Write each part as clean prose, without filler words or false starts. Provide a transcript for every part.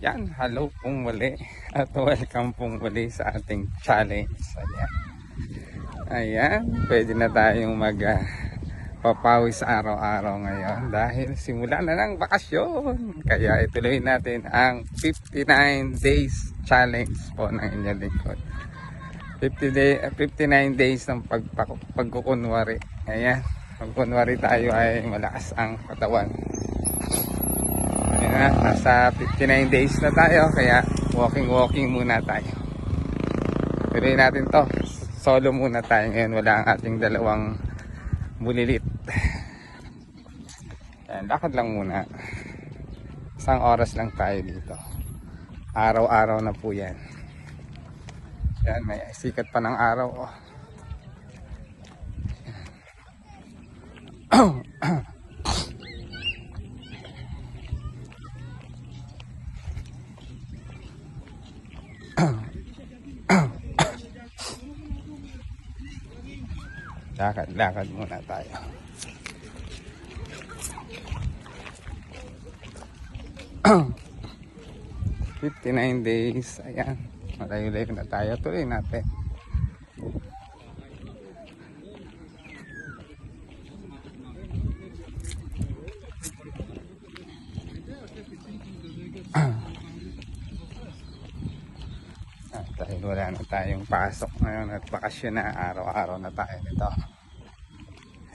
Yan, hello pong muli at welcome pong muli sa ating challenge. Ayan, pwede na tayong papawis araw-araw ngayon dahil simula na ng bakasyon. Kaya ituloy natin ang 59 days challenge po ng inyong lingkod. 59 days ng pagkukunwari. Ayan, pagkunwari tayo ay malakas ang katawan. Ayan na, nasa 59 days na tayo, kaya walking muna tayo. Tuloy natin to. Solo muna tayo ngayon, wala ang ating dalawang bulilit. Ayan, lakad lang muna. Isang oras lang tayo dito. Araw-araw na po yan. Ayan, may sikat pa ng araw. Lakad muna tayo. "59 days, ayan, malayo-layo na tayo, tuloy natin. Dahil wala na tayong pasok ngayon at bakasyon na, araw-araw na tayo nito.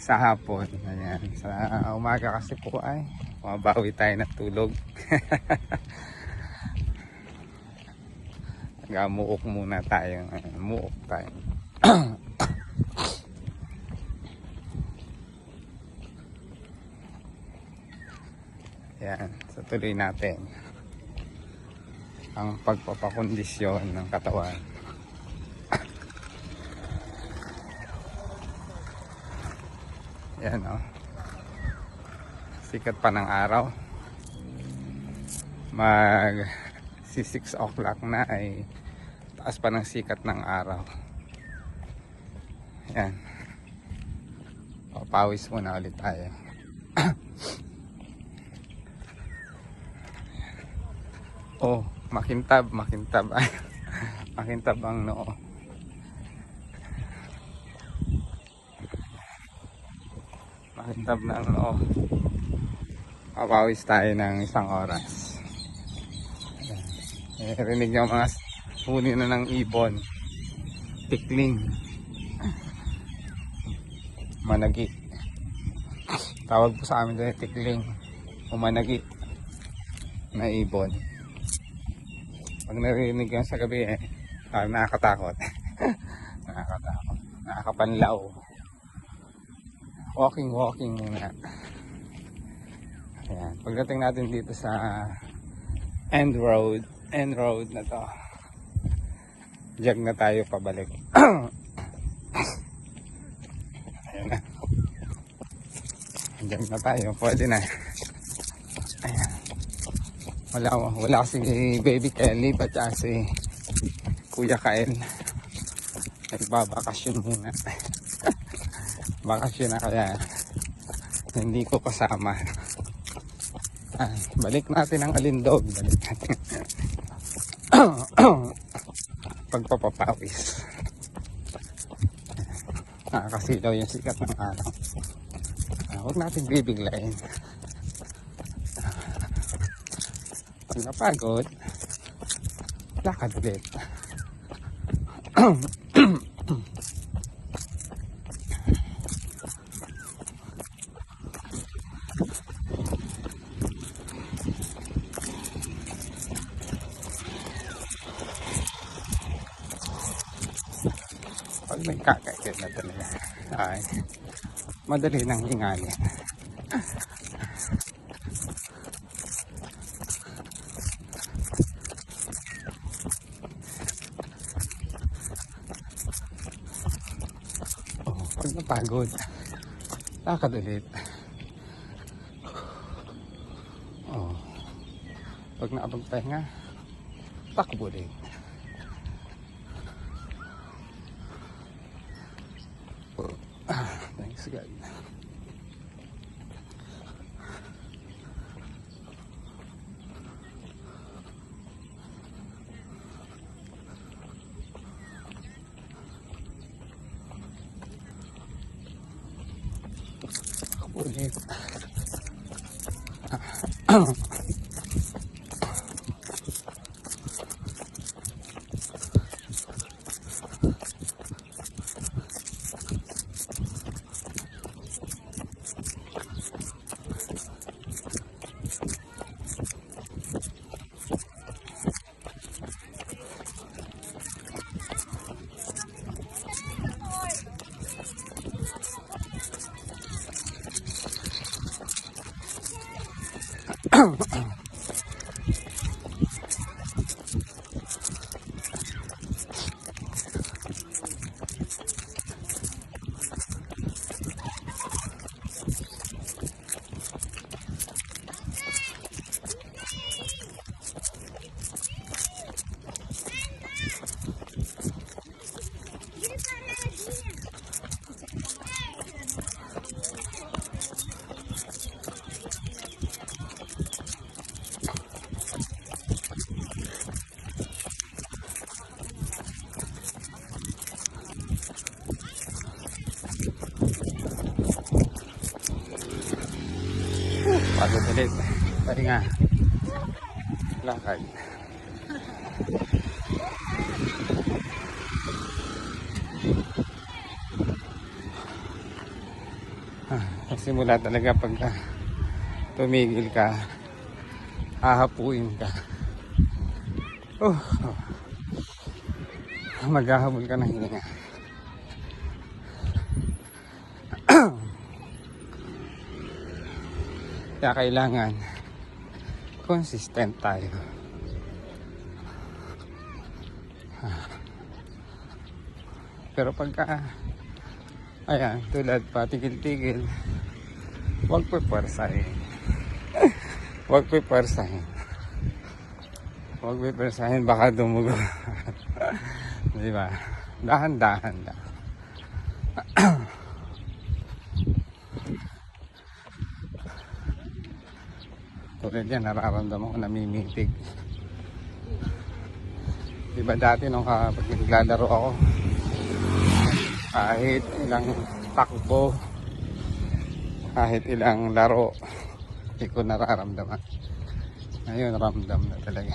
Sa hapon, ayan, sa umaga kasi po ay mabawi tayo ng tulog. Muok muna tayo, muok tayo. Ayan, so tuloy natin ang pagpapakondisyon ng katawan. Ayan, oh. Sikat pa ng araw. Si 6 o'clock na ay taas pa ng sikat ng araw. Ayan. Papawis muna ulit tayo. Oh, makintab. Makintab ang noo. Makintab na ang noo. Papawis tayo ng isang oras. Rinig nyo mga huni na ng ibon. Tikling. Managi. Tawag po sa amin dito tikling. O managi na ibon. Pag narinig yan sa gabi nakakatakot. Nakakapanlaw. Walking muna. Ayan. Pagdating natin dito sa end road na to, jag na tayo pabalik. Ayan na. Jag na tayo. Pwede na. Ayan. Wala kasi baby Kelly at si Kuya Kael. Nagbabakasyon muna. Bakasyon na kaya hindi ko kasama. Balik natin ang alindog. Balik natin. Pagpapapawis. Nakakasilaw yung sikat ng araw. Huwag natin bibiglayin. Pag napagod, lakad ulit. Pag may kakain na talaga ay madali nang hingalin. Pag napagod, lakad ulit. Pag nakapagpahinga, takbo ulit. Thanks God. Init. Pagod ulit. Pahinga. Lakad. Simula talaga pagka tumigil ka, hahapuin ka. Maghahabol ka ng hininga. Kaya kailangan consistent tayo. Pero pagka ayan, tulad pa tigil-tigil, huwag pipwersahin. Huwag pipwersahin. Huwag pipwersahin, baka dumugo. Diba? Dahan-dahan lang. Tulad yan, nararamdaman ko namimitig. Diba dati nung kapag naglalaro ako, kahit ilang takbo, kahit ilang laro, hindi ko nararamdaman. Ngayon, ramdam na talaga.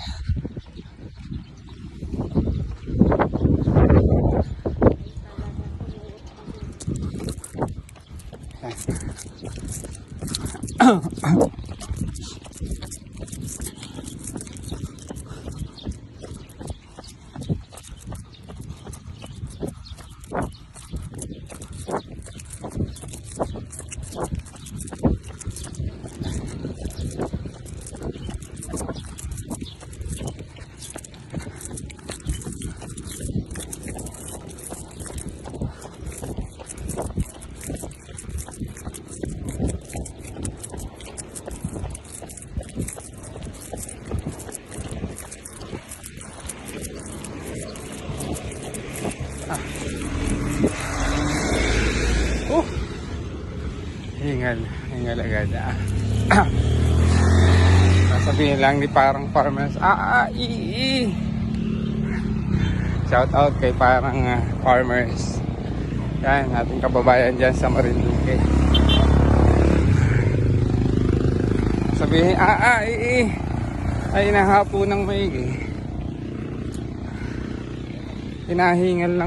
Hingal agad. Sasabihin lang ni parang farmers, shout out kay parang farmers. Yan, ating kababayan dyan sa Marinduque. Sabihin, ay nahapo ng maigi. Hinahingal lang.